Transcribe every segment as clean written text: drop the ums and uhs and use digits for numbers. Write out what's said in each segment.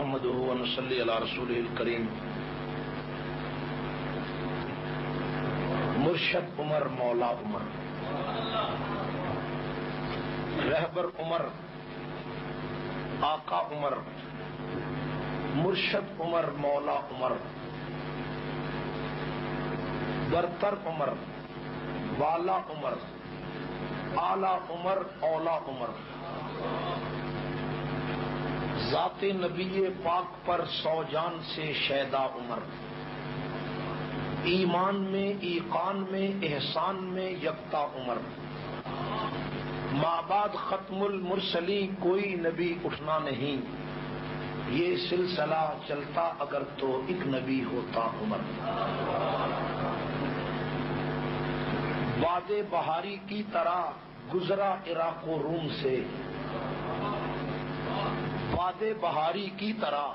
نحمده ونصلي على رسوله الكريم. مرشد عمر، مولا عمر، رہبر عمر، آقا عمر، مرشد عمر، مولا عمر، برتر عمر، والا عمر، اعلی عمر، اولا عمر، ذات نبی پاک پر سو جان سے شیدا عمر، ایمان میں، ایقان میں، احسان میں یکتا عمر، مابعد ختم المرسلی کوئی نبی اٹھنا نہیں، یہ سلسلہ چلتا اگر تو ایک نبی ہوتا عمر. باد بہاری کی طرح گزرا عراق و روم سے، باد بہاری کی طرح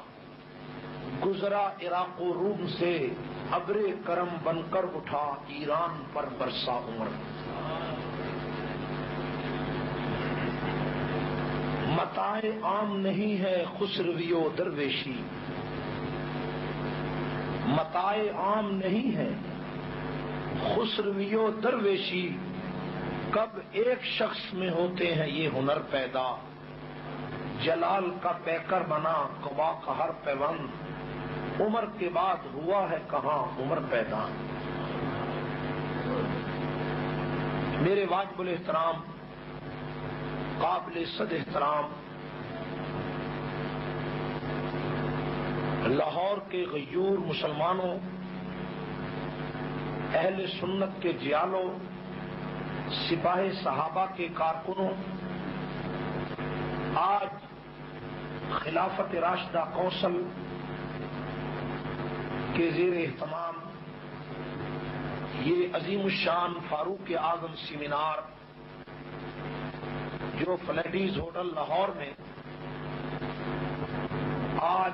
گزرا عراق و روم سے، ابر کرم بن کر اٹھا ایران پر برسا عمر. متاع عام نہیں ہے خسروی و درویشی، متاع عام نہیں ہے خسروی و درویشی، کب ایک شخص میں ہوتے ہیں یہ ہنر پیدا، جلال کا پیکر بنا قبا کا ہر پیوند، عمر کے بعد ہوا ہے کہاں عمر پیدا. میرے واجب الاحترام، قابل صد احترام لاہور کے غیور مسلمانوں، اہل سنت کے جیالوں، سپاہ صحابہ کے کارکنوں، آج خلافت راشدہ کونسل کے زیر اہتمام یہ عظیم الشان فاروق اعظم سیمینار جو فلیڈیز ہوٹل لاہور میں آج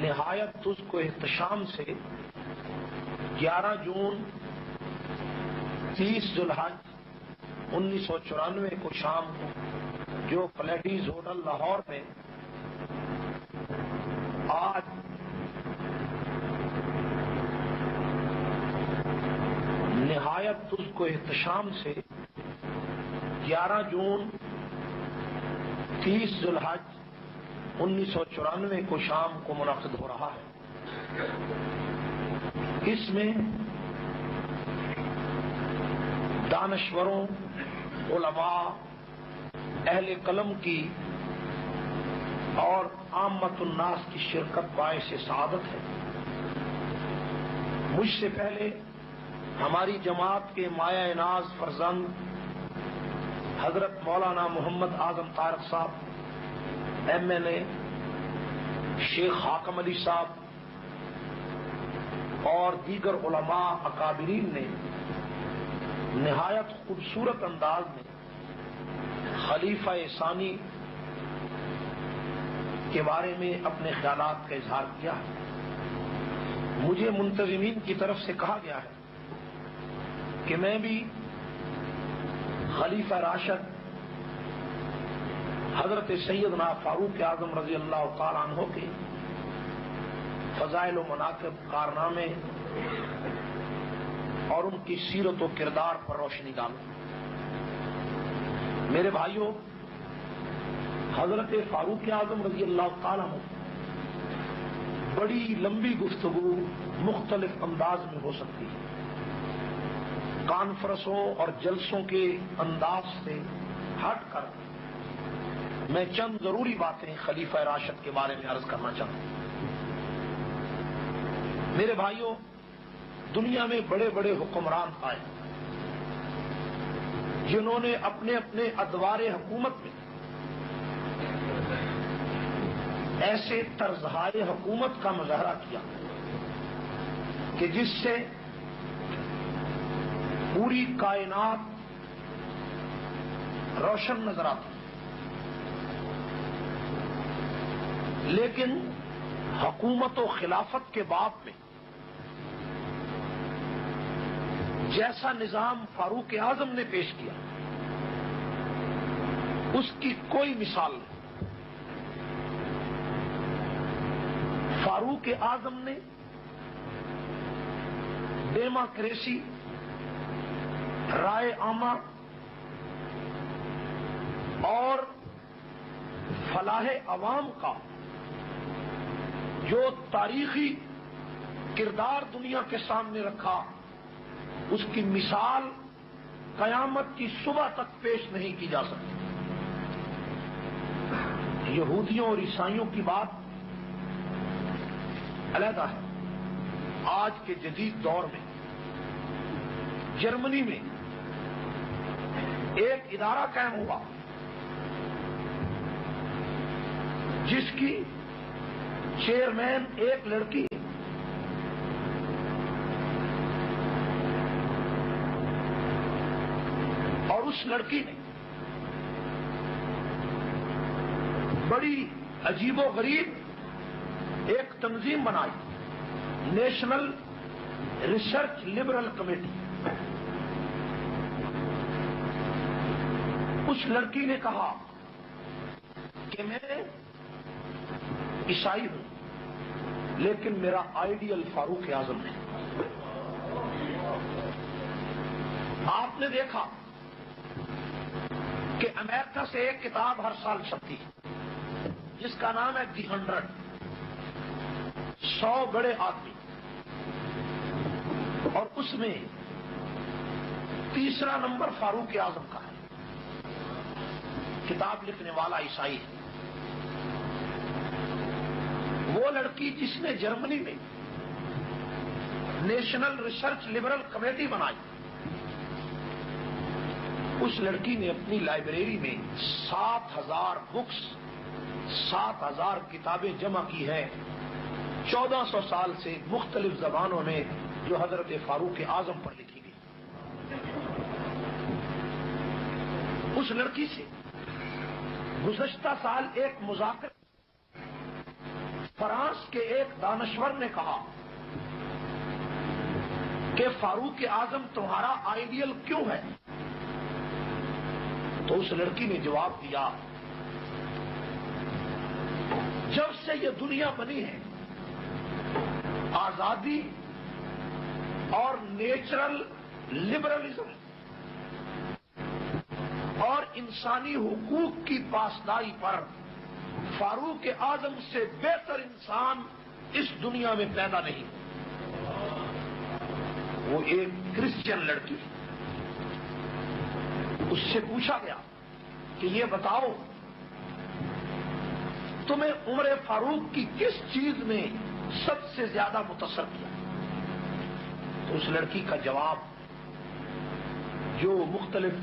نہایت اس کو احتشام سے 11 جون 30 ذوالحج 1994 کو شام کو جو فلیڈیز ہوٹل لاہور میں آج نہایت اس کو احتشام سے 11 جون 30 ذوالحج 1994 کو شام کو منعقد ہو رہا ہے. اس میں دانشوروں، علماء، اہل قلم کی اور عامت الناس کی شرکت باعث سعادت ہے. مجھ سے پہلے ہماری جماعت کے مایہ ناز فرزند حضرت مولانا محمد اعظم طارق صاحب MLA، شیخ حاکم علی صاحب اور دیگر علماء اکابرین نے نہایت خوبصورت انداز میں خلیفہ ثانی کے بارے میں اپنے خیالات کا اظہار کیا ہے. مجھے منتظمین کی طرف سے کہا گیا ہے کہ میں بھی خلیفہ راشد حضرت سیدنا فاروق اعظم رضی اللہ تعالیٰ عنہ کے فضائل و مناقب، کارنامے اور ان کی سیرت و کردار پر روشنی ڈالوں. میرے بھائیوں، حضرت فاروق اعظم رضی اللہ تعالیٰ عنہ بڑی لمبی گفتگو مختلف انداز میں ہو سکتی ہے. کانفرنسوں اور جلسوں کے انداز سے ہٹ کر میں چند ضروری باتیں خلیفہ راشد کے بارے میں عرض کرنا چاہتا ہوں. میرے بھائیوں، دنیا میں بڑے بڑے حکمران آئے جنہوں نے اپنے اپنے ادوار حکومت میں ایسے طرزہائے حکومت کا مظاہرہ کیا کہ جس سے پوری کائنات روشن نظر آتی. لیکن حکومت و خلافت کے باب میں جیسا نظام فاروق اعظم نے پیش کیا اس کی کوئی مثال نہیں۔ فاروق اعظم نے ڈیموکریسی، رائے عامہ اور فلاح عوام کا جو تاریخی کردار دنیا کے سامنے رکھا، اس کی مثال قیامت کی صبح تک پیش نہیں کی جا سکتی۔ یہودیوں اور عیسائیوں کی بات علیحدہ ہے۔ آج کے جدید دور میں جرمنی میں ایک ادارہ قائم ہوا جس کی چیئرمین ایک لڑکی ہے۔ اور اس لڑکی نے بڑی عجیب و غریب ایک تنظیم بنائی، نیشنل ریسرچ لبرل کمیٹی۔ اس لڑکی نے کہا کہ میں عیسائی ہوں لیکن میرا آئیڈیل فاروق اعظم ہے۔ آپ نے دیکھا کہ امریکہ سے ایک کتاب ہر سال چھپتی ہے جس کا نام ہے دی 100 بڑے آدمی، اور اس میں تیسرا نمبر فاروق اعظم کا ہے۔ کتاب لکھنے والا عیسائی ہے۔ وہ لڑکی جس نے جرمنی میں نیشنل ریسرچ لبرل کمیٹی بنائی، اس لڑکی نے اپنی لائبریری میں 7000 بکس، 7000 کتابیں جمع کی ہیں 1400 سال سے مختلف زبانوں میں، جو حضرت فاروق اعظم پر لکھی گئی۔ اس لڑکی سے گزشتہ سال ایک مذاکرہ فرانس کے ایک دانشور نے کہا کہ فاروق اعظم تمہارا آئیڈیل کیوں ہے؟ تو اس لڑکی نے جواب دیا، جب سے یہ دنیا بنی ہے آزادی اور نیچرل لبرلزم اور انسانی حقوق کی پاسداری پر فاروق اعظم سے بہتر انسان اس دنیا میں پیدا نہیں۔ وہ ایک کرسچن لڑکی، اس سے پوچھا گیا کہ یہ بتاؤ تمہیں عمر فاروق کی کس چیز نے سب سے زیادہ متاثر کیا؟ تو اس لڑکی کا جواب، جو مختلف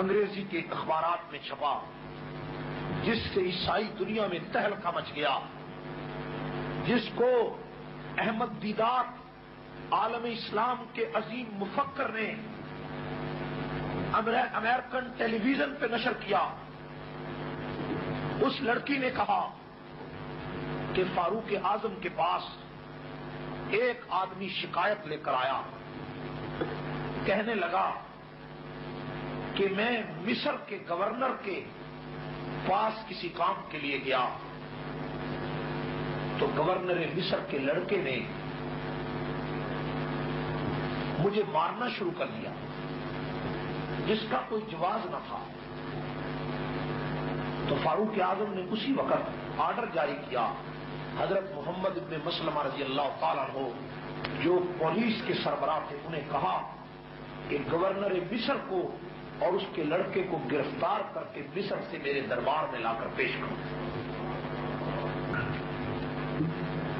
انگریزی کے اخبارات میں چھپا، جس سے عیسائی دنیا میں تہلکہ مچ گیا، جس کو احمد دیدات عالم اسلام کے عظیم مفکر نے امریکن ٹیلی ویژن پہ نشر کیا، اس لڑکی نے کہا کہ فاروق اعظم کے پاس ایک آدمی شکایت لے کر آیا، کہنے لگا کہ میں مصر کے گورنر کے پاس کسی کام کے لیے گیا تو گورنر مصر کے لڑکے نے مجھے مارنا شروع کر دیا جس کا کوئی جواز نہ تھا۔ تو فاروق اعظم نے اسی وقت آرڈر جاری کیا، حضرت محمد ابن مسلمہ رضی اللہ تعالیٰ عنہ جو پولیس کے سربراہ تھے، انہیں کہا کہ گورنر مصر کو اور اس کے لڑکے کو گرفتار کر کے مصر سے میرے دربار میں لا کر پیش کرو۔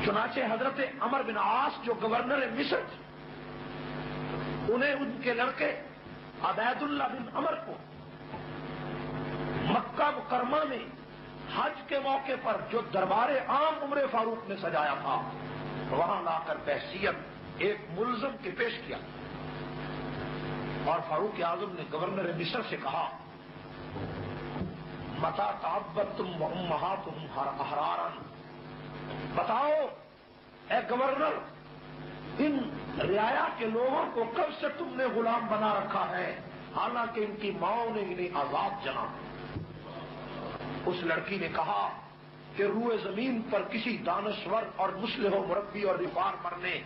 چنانچہ حضرت عمر بن عاص جو گورنر مصر تھے، انہیں ان کے لڑکے عبید اللہ بن عمر کو مکہ مکرمہ میں حج کے موقع پر جو دربار عام عمر فاروق نے سجایا تھا، وہاں لا کر بحیثیت ایک ملزم کے پیش کیا، اور فاروق اعظم نے گورنر مصر سے کہا، متا تعبدتم وامہاتہم احرارا، بتاؤ اے گورنر، ان رعایا کے لوگوں کو کب سے تم نے غلام بنا رکھا ہے، حالانکہ ان کی ماؤں نے انہیں آزاد جنا۔ اس لڑکی نے کہا کہ روئے زمین پر کسی دانشور اور مصلح و مربی اور ریفارمر نے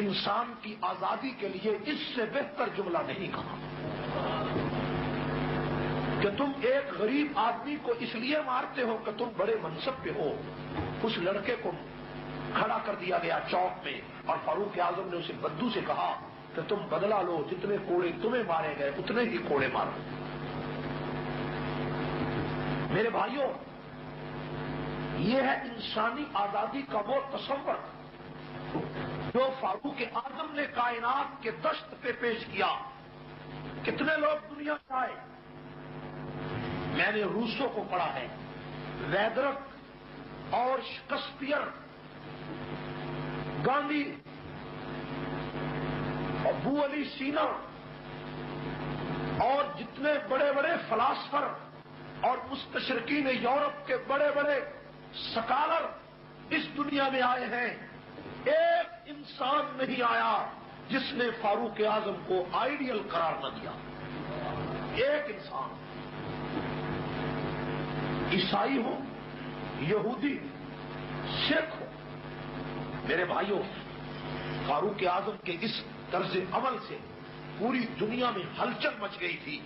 انسان کی آزادی کے لیے اس سے بہتر جملہ نہیں کہا کہ تم ایک غریب آدمی کو اس لیے مارتے ہو کہ تم بڑے منصب پہ ہو. اس لڑکے کو کھڑا کر دیا گیا چوک میں اور فاروق اعظم نے اسے بدو سے کہا کہ تم بدلہ لو، جتنے کوڑے تمہیں مارے گئے اتنے ہی کوڑے مارو. میرے بھائیوں، یہ ہے انسانی آزادی کا وہ تصور جو فاروق اعظم نے کائنات کے دشت پہ پیش کیا. کتنے لوگ دنیا میں آئے، میں نے روسو کو پڑھا ہے، ویدرک اور شکسپیئر، گاندھی، ابو علی سینا اور جتنے بڑے بڑے فلاسفر اور مستشرقین یورپ کے بڑے بڑے سکالر اس دنیا میں آئے ہیں، ایک انسان نہیں آیا جس نے فاروق اعظم کو آئیڈیل قرار نہ دیا. ایک انسان، عیسائی ہو، یہودی، سکھ ہو. میرے بھائیوں، فاروق اعظم کے اس طرز عمل سے پوری دنیا میں ہلچل مچ گئی تھی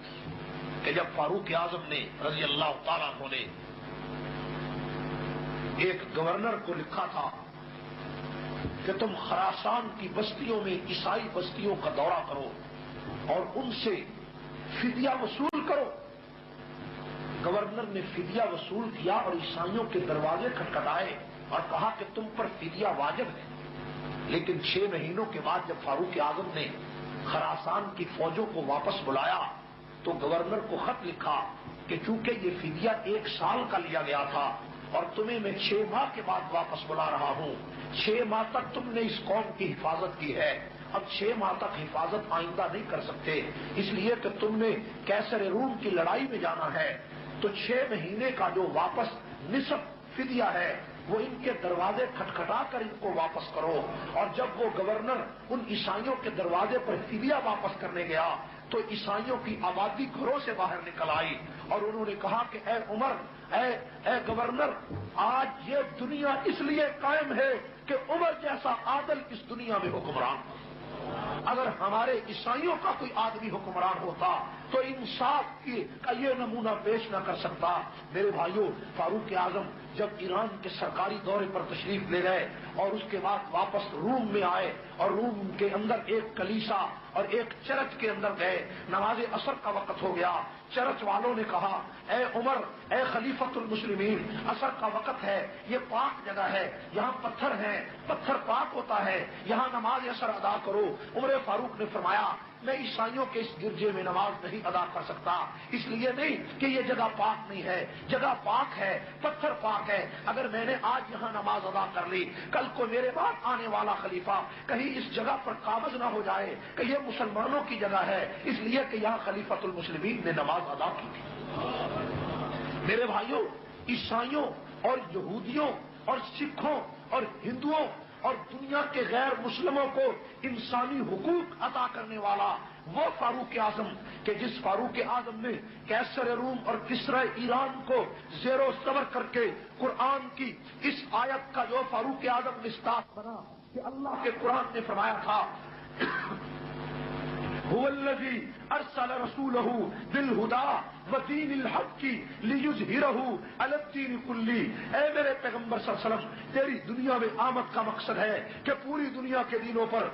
کہ جب فاروق اعظم نے رضی اللہ تعالیٰ عنہ نے ایک گورنر کو لکھا تھا کہ تم خراسان کی بستیوں میں عیسائی بستیوں کا دورہ کرو اور ان سے فدیہ وصول کرو. گورنر نے فدیہ وصول کیا اور عیسائیوں کے دروازے کھٹکھٹائے اور کہا کہ تم پر فدیہ واجب ہے. لیکن 6 مہینوں کے بعد جب فاروق اعظم نے خراسان کی فوجوں کو واپس بلایا تو گورنر کو خط لکھا کہ چونکہ یہ فدیہ 1 سال کا لیا گیا تھا اور تمہیں میں 6 ماہ کے بعد واپس بلا رہا ہوں، 6 ماہ تک تم نے اس قوم کی حفاظت کی ہے، اب 6 ماہ تک حفاظت آئندہ نہیں کر سکتے، اس لیے کہ تم نے کیسر روم کی لڑائی میں جانا ہے، تو 6 مہینے کا جو واپس نصف فدیہ ہے وہ ان کے دروازے کھٹکھٹا کر ان کو واپس کرو. اور جب وہ گورنر ان عیسائیوں کے دروازے پر فدیہ واپس کرنے گیا تو عیسائیوں کی آبادی گھروں سے باہر نکل آئی اور انہوں نے کہا کہ اے عمر، اے گورنر، آج یہ دنیا اس لیے قائم ہے کہ عمر جیسا عادل اس دنیا میں حکمران. اگر ہمارے عیسائیوں کا کوئی آدمی حکمران ہوتا تو انصاف کا یہ نمونہ پیش نہ کر سکتا. میرے بھائیوں، فاروق اعظم جب ایران کے سرکاری دورے پر تشریف لے گئے اور اس کے بعد واپس روم میں آئے اور روم کے اندر ایک کلیسا اور ایک چرچ کے اندر گئے، نماز عصر کا وقت ہو گیا. چرچ والوں نے کہا اے عمر، اے خلیفۃ المسلمین، عصر کا وقت ہے، یہ پاک جگہ ہے، یہاں پتھر ہیں، پتھر پاک ہوتا ہے، یہاں نماز عصر ادا کرو. عمر فاروق نے فرمایا میں عیسائیوں کے اس گرجے میں نماز نہیں ادا کر سکتا، اس لیے نہیں کہ یہ جگہ پاک نہیں ہے، جگہ پاک ہے، پتھر پاک ہے. اگر میں نے آج یہاں نماز ادا کر لی، کل کو میرے بعد آنے والا خلیفہ کہیں اس جگہ پر قابض نہ ہو جائے کہ یہ مسلمانوں کی جگہ ہے، اس لیے کہ یہاں خلیفۃ المسلمین نے نماز ادا کی تھی. میرے بھائیوں، عیسائیوں اور یہودیوں اور سکھوں اور ہندوؤں اور دنیا کے غیر مسلموں کو انسانی حقوق عطا کرنے والا وہ فاروق اعظم کہ جس فاروق اعظم نے کیسر روم اور کسرا ایران کو زیر و زبر کر کے قرآن کی اس آیت کا جو فاروق اعظم مصداق بنا کہ اللہ کے قرآن نے فرمایا تھا هو الذي ارسل رسوله بالهدى ودين الحق ليظهره على الدين كله. اے میرے پیغمبر صلی اللہ علیہ وسلم، تیری دنیا میں آمد کا مقصد ہے کہ پوری دنیا کے دینوں پر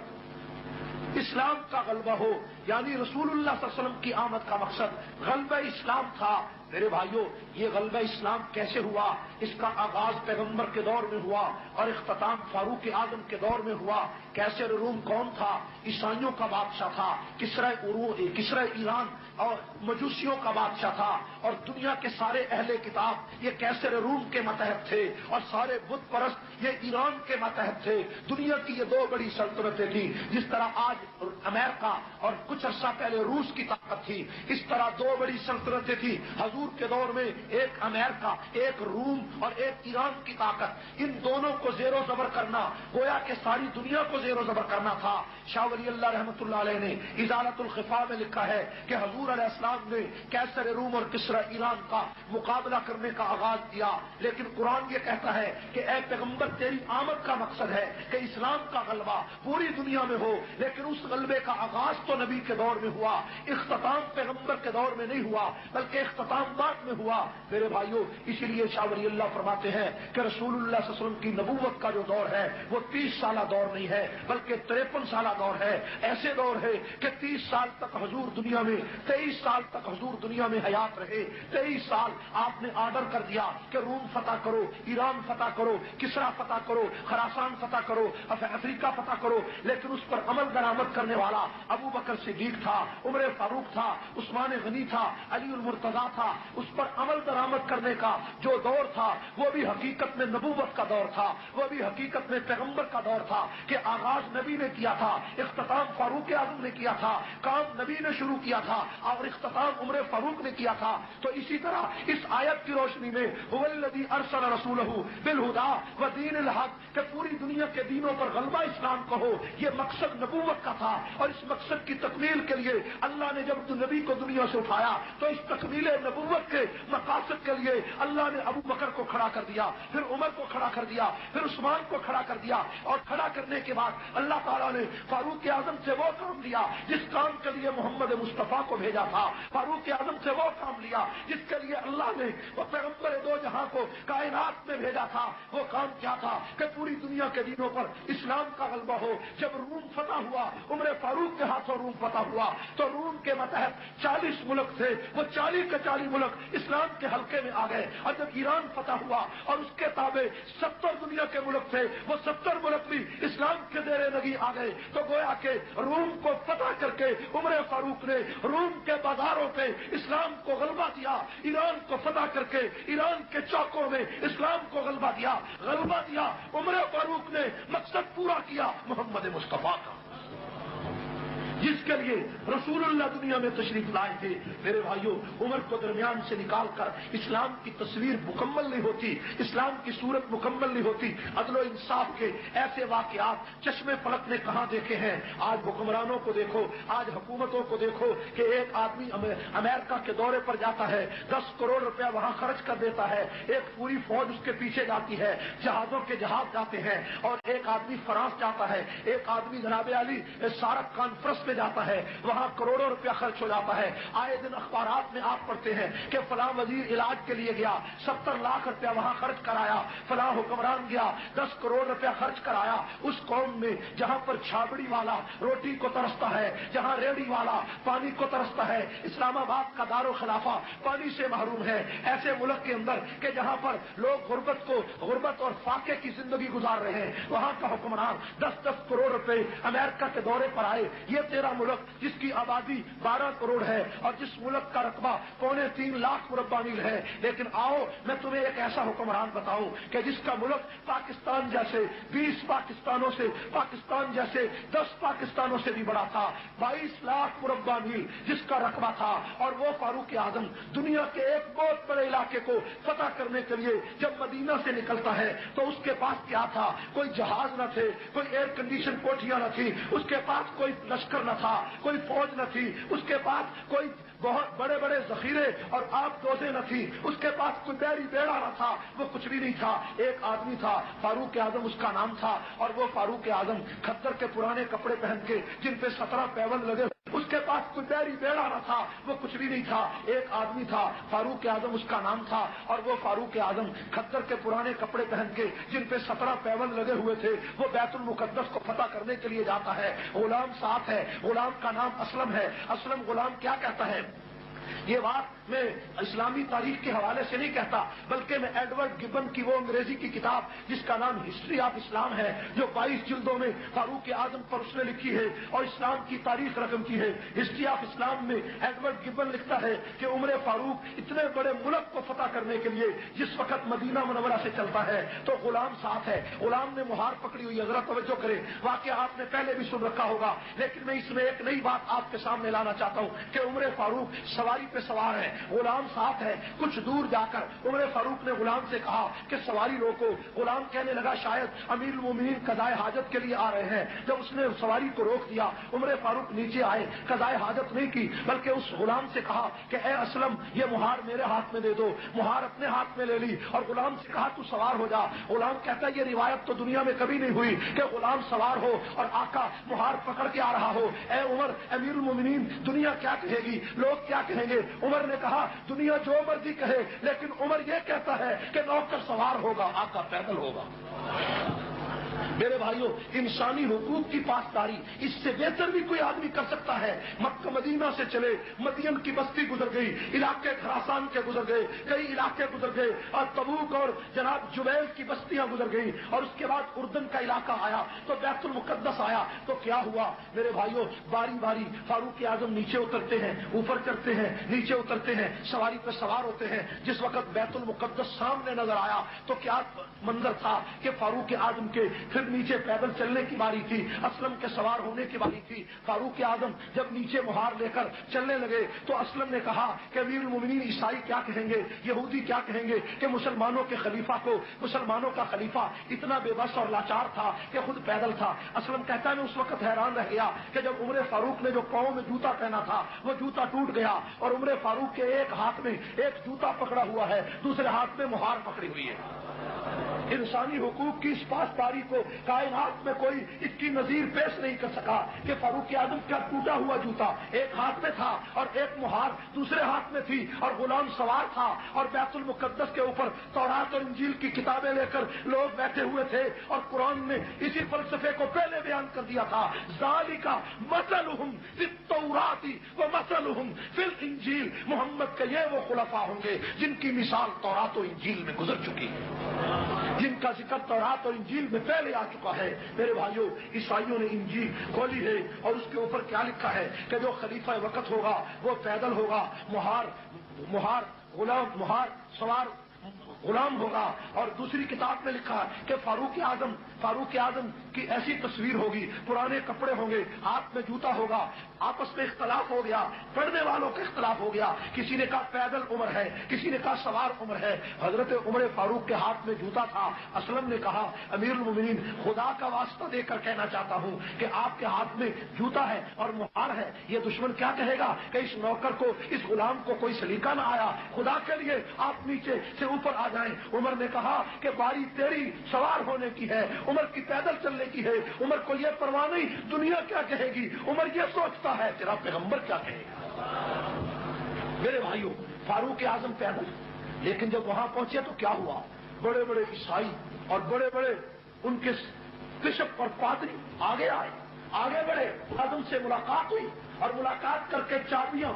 اسلام کا غلبہ ہو، یعنی رسول اللہ صلی اللہ علیہ وسلم کی آمد کا مقصد غلبہ اسلام تھا. میرے بھائیوں، یہ غلبہ اسلام کیسے ہوا؟ اس کا آغاز پیغمبر کے دور میں ہوا اور اختتام فاروق اعظم کے دور میں ہوا. کیسر روم کون تھا؟ عیسائیوں کا بادشاہ تھا. کسرا ایران اور مجوسیوں کا بادشاہ تھا، اور دنیا کے سارے اہل کتاب یہ کیسر روم کے ماتحت تھے اور سارے بت پرست یہ ایران کے ماتحت تھے. دنیا کی یہ 2 بڑی سلطنتیں تھیں. جس طرح آج امریکہ اور کچھ کچھ عرصہ پہلے روس کی طاقت تھی، اس طرح دو بڑی سلطنتیں تھی حضور کے دور میں، ایک امریکہ، ایک روم اور ایک ایران کی طاقت، ان دونوں کو زیر و زبر کرنا گویا کہ ساری دنیا کو زیر و زبر کرنا تھا۔ شاہ ولی اللہ رحمۃ اللہ علیہ نے ازالۃ الخفا میں لکھا ہے کہ حضور علیہ السلام نے کیسر روم اور کسرا ایران کا مقابلہ کرنے کا آغاز کیا، لیکن قرآن یہ کہتا ہے کہ اے پیغمبر تیری آمد کا مقصد ہے کہ اسلام کا غلبہ پوری دنیا میں ہو، لیکن اس غلبے کا آغاز تو نبی کے دور میں ہوا، اختتام پیغمبر کے دور میں نہیں ہوا بلکہ اختتام بعد میں ہوا۔ میرے بھائیوں، اسی لیے شاہ ولی اللہ فرماتے ہیں کہ رسول اللہ صلی اللہ علیہ وسلم کی نبوت کا جو دور ہے وہ 30 سالہ دور نہیں ہے بلکہ 53 سالہ دور ہے۔ ایسے دور ہے کہ 30 سال تک حضور دنیا میں، 23 سال تک حضور دنیا میں حیات رہے، 23 سال آپ نے آرڈر کر دیا کہ روم فتح کرو، ایران فتح کرو، کسرا فتح کرو، خراسان فتح کرو، افریقہ فتح کرو، لیکن اس پر عمل درآمد کرنے والا ابو بکر صدیق تھا، عمر فاروق تھا، عثمان غنی تھا، علی المرتضیٰ تھا۔ اس پر عمل درآمد کرنے کا جو دور تھا وہ بھی حقیقت میں نبوت کا دور تھا، وہ بھی حقیقت میں پیغمبر کا دور تھا کہ آغاز نبی نے کیا تھا، اختتام فاروق اعظم نے کیا تھا، کام نبی نے شروع کیا تھا اور اختتام عمر فاروق نے کیا تھا۔ تو اسی طرح اس آیت کی روشنی میں هو الذی ارسل رسولہ بالہدی ودین الحق کہ پوری دنیا کے دینوں پر غلبہ اسلام کو ہو، یہ مقصد نبوت کا تھا، اور اس مقصد کی تکمیل کے لیے اللہ نے جب نبی کو دنیا سے اٹھایا تو اس تکمیل نبوت کے مقاصد کے لیے اللہ نے ابو بکر کو کھڑا کر دیا، پھر عمر کو کھڑا کر دیا، پھر عثمان کو کھڑا کر دیا، اور کھڑا کرنے کے بعد اللہ تعالیٰ نے فاروق اعظم سے وہ کام لیا جس کام کے لیے محمد مصطفیٰ کو بھیجا تھا، فاروق اعظم سے وہ کام لیا جس کے لیے اللہ نے وہ پیغمبر دو جہاں کو کائنات میں بھیجا تھا۔ وہ کام کیا تھا کہ پوری دنیا کے دینوں پر اسلام کا غلبہ ہو۔ جب روم فتح ہوا، عمر فاروق کے ہاتھوں روم فتح ہوا، تو روم کے متحد 40 ملک تھے، وہ 40 کے 40 ملک اسلام کے حلقے میں آ گئے، اور جب ایران فتح ہوا اور اس کے تابع 70 دنیا کے ملک تھے، وہ 70 ملک بھی اسلام کے زیر نگی آ گئے۔ تو گویا کہ روم کو فتح کر کے عمر فاروق نے روم کے بازاروں پہ اسلام کو غلبہ دیا، ایران کو فتح کر کے ایران کے چوکوں میں اسلام کو غلبہ دیا عمر فاروق نے مقصد پورا کیا محمد مصطفیٰ کا، جس کے لیے رسول اللہ دنیا میں تشریف لائے تھے۔ میرے بھائیوں، عمر کو درمیان سے نکال کر اسلام کی تصویر مکمل نہیں ہوتی، اسلام کی صورت مکمل نہیں ہوتی۔ عدل و انصاف کے ایسے واقعات چشمے پلک نے کہاں دیکھے ہیں؟ آج حکمرانوں کو دیکھو، آج حکومتوں کو دیکھو کہ ایک آدمی امریکہ کے دورے پر جاتا ہے، 10 کروڑ روپیہ وہاں خرچ کر دیتا ہے، ایک پوری فوج اس کے پیچھے جاتی ہے، جہازوں کے جہاز جاتے ہیں، اور ایک آدمی فرانس جاتا ہے، ایک آدمی جناب علی سارک کانفرنس میں جاتا ہے، وہاں کروڑوں روپیہ خرچ ہو جاتا ہے۔ آئے دن اخبارات میں آپ پڑھتے ہیں کہ فلاں وزیر علاج کے لیے گیا، 70 لاکھ روپیہ وہاں خرچ کرایا، فلاں حکمران گیا 10 کروڑ روپیہ خرچ کرایا۔ اس قوم میں جہاں پر چھابڑی والا روٹی کو ترستا ہے، جہاں ریڑھی والا پانی کو ترستا ہے، اسلام آباد کا دارالخلافہ پانی سے محروم ہے، ایسے ملک کے اندر کہ جہاں پر لوگ غربت اور فاقے کی زندگی گزار رہے ہیں، وہاں کا حکمران 10 کروڑ روپے امریکہ کے دورے پر آئے۔ یہ تیرا ملک جس کی آبادی 12 کروڑ ہے اور جس ملک کا رقبہ 2.25 لاکھ مربع میل ہے، لیکن آؤ میں تمہیں ایک ایسا حکمران بتاؤں کہ جس کا ملک پاکستان جیسے 20 پاکستانوں سے، پاکستان جیسے 10 پاکستانوں سے بھی بڑا تھا، 22 لاکھ مربع میل جس کا رقبہ تھا، اور وہ فاروق اعظم دنیا کے ایک بہت بڑے علاقے کو فتح کرنے کے لیے جب مدینہ سے نکلتا ہے تو اس کے پاس کیا تھا؟ کوئی جہاز نہ تھے، کوئی ایئر کنڈیشن کوٹھیاں نہ تھی، اس کے پاس کوئی لشکر نہ تھا، کوئی فوج نہ تھی، اس کے پاس کوئی بہت بڑے بڑے ذخیرے اور آب دوزیں نہ تھی، اس کے پاس کوئی بیڑی بیڑا نہ تھا، وہ کچھ بھی نہیں تھا۔ ایک آدمی تھا فاروق اعظم اس کا نام تھا، اور وہ فاروق اعظم کھدر کے پرانے کپڑے پہن کے جن پہ 17 پیون لگے، اس کے پاس کوئی بیڑی بیڑا نہ تھا، وہ کچھ بھی نہیں تھا۔ ایک آدمی تھا فاروق اعظم اس کا نام تھا، اور وہ فاروق اعظم کھدر کے پرانے کپڑے پہن کے جن پہ 17 پیون لگے ہوئے تھے، وہ بیت المقدس کو فتح کرنے کے لیے جاتا ہے۔ غلام ساتھ ہے، غلام کا نام اسلم ہے۔ اسلم غلام کیا کہتا ہے یہ بات میں اسلامی تاریخ کے حوالے سے نہیں کہتا، بلکہ میں ایڈورڈ گبن کی وہ انگریزی کی کتاب جس کا نام ہسٹری آف اسلام ہے، جو 22 جلدوں میں فاروق اعظم پر اس نے لکھی ہے اور اسلام کی تاریخ رقم کی ہے، ہسٹری آف اسلام میں ایڈورڈ گبن لکھتا ہے کہ عمر فاروق اتنے بڑے ملک کو فتح کرنے کے لیے جس وقت مدینہ منورہ سے چلتا ہے تو غلام ساتھ ہے، غلام نے مہار پکڑی ہوئی ہے۔ ذرا توجہ کرے، واقعہ آپ نے پہلے بھی سن رکھا ہوگا، لیکن میں اس میں ایک نئی بات آپ کے سامنے لانا چاہتا ہوں کہ عمر فاروق سواری پہ سوار ہے، غلام ساتھ ہے۔ کچھ دور جا کر عمر فاروق نے غلام سے کہا کہ سواری روکو۔ غلام کہنے لگا شاید امیر المومنین قضائے حاجت کے لیے آ رہے ہیں۔ جب اس نے سواری کو روک دیا، عمر فاروق نیچے آئے، قضائے حاجت نہیں کی بلکہ اس غلام سے کہا کہ اے اسلم یہ مہار میرے ہاتھ میں دے دو۔ مہار اپنے ہاتھ میں لے لی اور غلام سے کہا تو سوار ہو جا۔ غلام کہتا ہے یہ روایت تو دنیا میں کبھی نہیں ہوئی کہ غلام سوار ہو اور آقا مہار پکڑ کے آ رہا ہو۔ اے عمر امیر المومنین دنیا کیا کہے گی، لوگ کیا کہیں گے؟ عمر نے کہا دنیا جو مرضی کہے لیکن عمر یہ کہتا ہے کہ نوکر سوار ہوگا، آقا پیدل ہوگا۔ میرے بھائیوں، انسانی حقوق کی پاسداری اس سے بہتر بھی کوئی آدمی کر سکتا ہے؟ مکہ مدینہ سے چلے، مدین کی بستی گزر گئی، علاقے خراسان کے گزر گئے، کئی علاقے گزر گئے اور تبوک اور جناب جبیل کی بستیاں گزر گئی اور اس کے بعد اردن کا علاقہ آیا تو بیت المقدس آیا تو کیا ہوا میرے بھائیوں؟ باری باری فاروق اعظم نیچے اترتے ہیں، اوپر چڑھتے ہیں، نیچے اترتے ہیں، سواری پہ سوار ہوتے ہیں۔ جس وقت بیت المقدس سامنے نظر آیا تو کیا منظر تھا کہ فاروق اعظم کے پھر نیچے پیدل چلنے کی باری تھی، اسلم کے سوار ہونے کی باری تھی۔ فاروق اعظم جب نیچے مہار لے کر چلنے لگے تو اسلم نے کہا کہ امیر المومنین عیسائی کیا کہیں گے، یہودی کیا کہیں گے کہ مسلمانوں کے خلیفہ کو، مسلمانوں کا خلیفہ اتنا بے بس اور لاچار تھا کہ خود پیدل تھا۔ اسلم کہتا ہے میں اس وقت حیران رہ گیا کہ جب عمر فاروق نے جو پاؤں میں جوتا پہنا تھا وہ جوتا ٹوٹ گیا اور عمر فاروق کے ایک ہاتھ میں ایک جوتا پکڑا ہوا ہے، دوسرے ہاتھ میں مہار پکڑی ہوئی ہے۔ انسانی حقوق کی اس پاسداری کو کائنات میں کوئی اس کی نظیر پیش نہیں کر سکا کہ فاروق اعظم کا ٹوٹا ہوا جوتا ایک ہاتھ میں تھا اور ایک مہار دوسرے ہاتھ میں تھی اور غلام سوار تھا اور بیت المقدس کے اوپر تورات اور انجیل کی کتابیں لے کر لوگ بیٹھے ہوئے تھے اور قرآن نے اسی فلسفے کو پہلے بیان کر دیا تھا، ذالک مثلہم فی التوراۃ ومثلہم فی الانجیل۔ محمد کے یہ وہ خلفاء ہوں گے جن کی مثال تورات و انجیل میں گزر چکی ہے، جن کا ذکر تورات اور انجیل میں پہلے آ چکا ہے۔ میرے بھائیوں، عیسائیوں نے انجیل کھولی ہے اور اس کے اوپر کیا لکھا ہے کہ جو خلیفہ وقت ہوگا وہ پیدل ہوگا، مہار سوار غلام ہوگا، اور دوسری کتاب میں لکھا کہ فاروق اعظم کی ایسی تصویر ہوگی، پرانے کپڑے ہوں گے، ہاتھ میں جوتا ہوگا، آپس میں اختلاف ہو گیا، پڑھنے والوں کا اختلاف ہو گیا، کسی نے کہا پیدل عمر ہے، کسی نے کہا سوار عمر ہے۔ حضرت عمر فاروق کے ہاتھ میں جوتا تھا۔ اسلم نے کہا امیر المومنین خدا کا واسطہ دے کر کہنا چاہتا ہوں کہ آپ کے ہاتھ میں جوتا ہے اور مہار ہے، یہ دشمن کیا کہے گا کہ اس نوکر کو، اس غلام کو کوئی سلیقہ نہ آیا، خدا کے لیے آپ نیچے سے اوپر آ جائیں۔ عمر نے کہا کہ باری تیری سوار ہونے کی ہے، عمر کی پیدل چلنے کی ہے، عمر کو یہ پرواہ نہیں دنیا کیا کہے گی، عمر یہ سوچتا ہے تیرا پیغمبر کیا کہے گا۔ میرے بھائیوں، فاروق اعظم پیدل، لیکن جب وہاں پہنچے تو کیا ہوا؟ بڑے بڑے عیسائی اور بڑے بڑے ان کے بشپ اور پادری آگے بڑھے، اعظم سے ملاقات ہوئی اور ملاقات کر کے چابیاں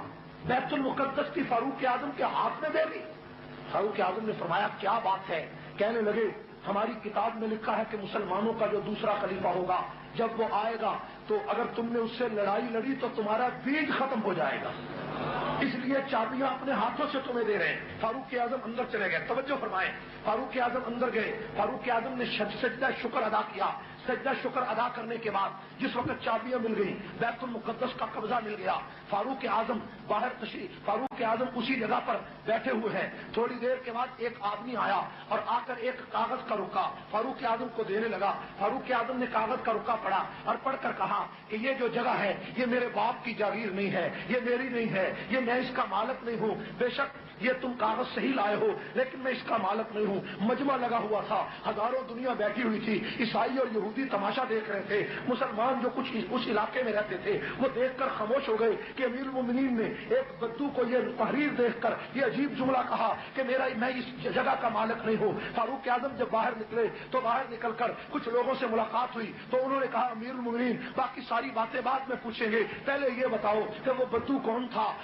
بیت المقدس کی فاروق اعظم کے ہاتھ میں دے دی۔ فاروق اعظم نے فرمایا کیا بات ہے؟ کہنے لگے ہماری کتاب میں لکھا ہے کہ مسلمانوں کا جو دوسرا خلیفہ ہوگا جب وہ آئے گا تو اگر تم نے اس سے لڑائی لڑی تو تمہارا بیج ختم ہو جائے گا، اس لیے چابیاں اپنے ہاتھوں سے تمہیں دے رہے ہیں۔ فاروق اعظم اندر چلے گئے، توجہ فرمائیں، فاروق اعظم اندر گئے، فاروق اعظم نے سجدہ شکر ادا کیا۔ سجدہ شکر ادا کرنے کے بعد جس وقت چابیاں مل گئی، بیت المقدس کا قبضہ مل گیا، فاروق اعظم فاروق اعظم اسی جگہ پر بیٹھے ہوئے ہیں۔ تھوڑی دیر کے بعد ایک آدمی آیا اور آ کر ایک کاغذ کا رکا فاروق اعظم کو دینے لگا۔ فاروق اعظم نے کاغذ کا رکا پڑھا اور پڑھ کر کہا کہ یہ جو جگہ ہے یہ میرے باپ کی جاگیر نہیں ہے، یہ میری نہیں ہے، یہ میں اس کا مالک نہیں ہوں، بے شک یہ تم کاغذ صحیح لائے ہو لیکن میں اس کا مالک نہیں ہوں۔ مجمع لگا ہوا تھا، ہزاروں دنیا بیٹھی ہوئی تھی، عیسائی اور یہودی تماشا دیکھ رہے تھے، مسلمان جو کچھ اس علاقے میں رہتے تھے وہ دیکھ کر خاموش ہو گئے کہ امیر المومنین نے ایک بدو کو یہ تحریر دیکھ کر یہ عجیب جملہ کہا کہ میں اس جگہ کا مالک نہیں ہوں۔ فاروق اعظم جب باہر نکلے تو باہر نکل کر کچھ لوگوں سے ملاقات ہوئی تو انہوں نے کہا امیر المومنین باقی ساری باتیں بعد میں پوچھیں گے، پہلے یہ بتاؤ کہ وہ بدو کون تھا،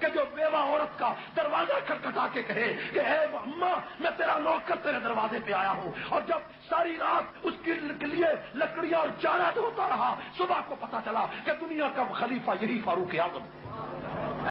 کہ جو بیوہ عورت کا دروازہ کھٹکھٹا کے کہے کہ اے اماں میں تیرا نوکر تیرے دروازے پہ آیا ہوں، اور جب ساری رات اس کے لیے لکڑیاں اور چارہ دھوتا رہا، صبح کو پتا چلا کہ دنیا کا خلیفہ یہی فاروق اعظم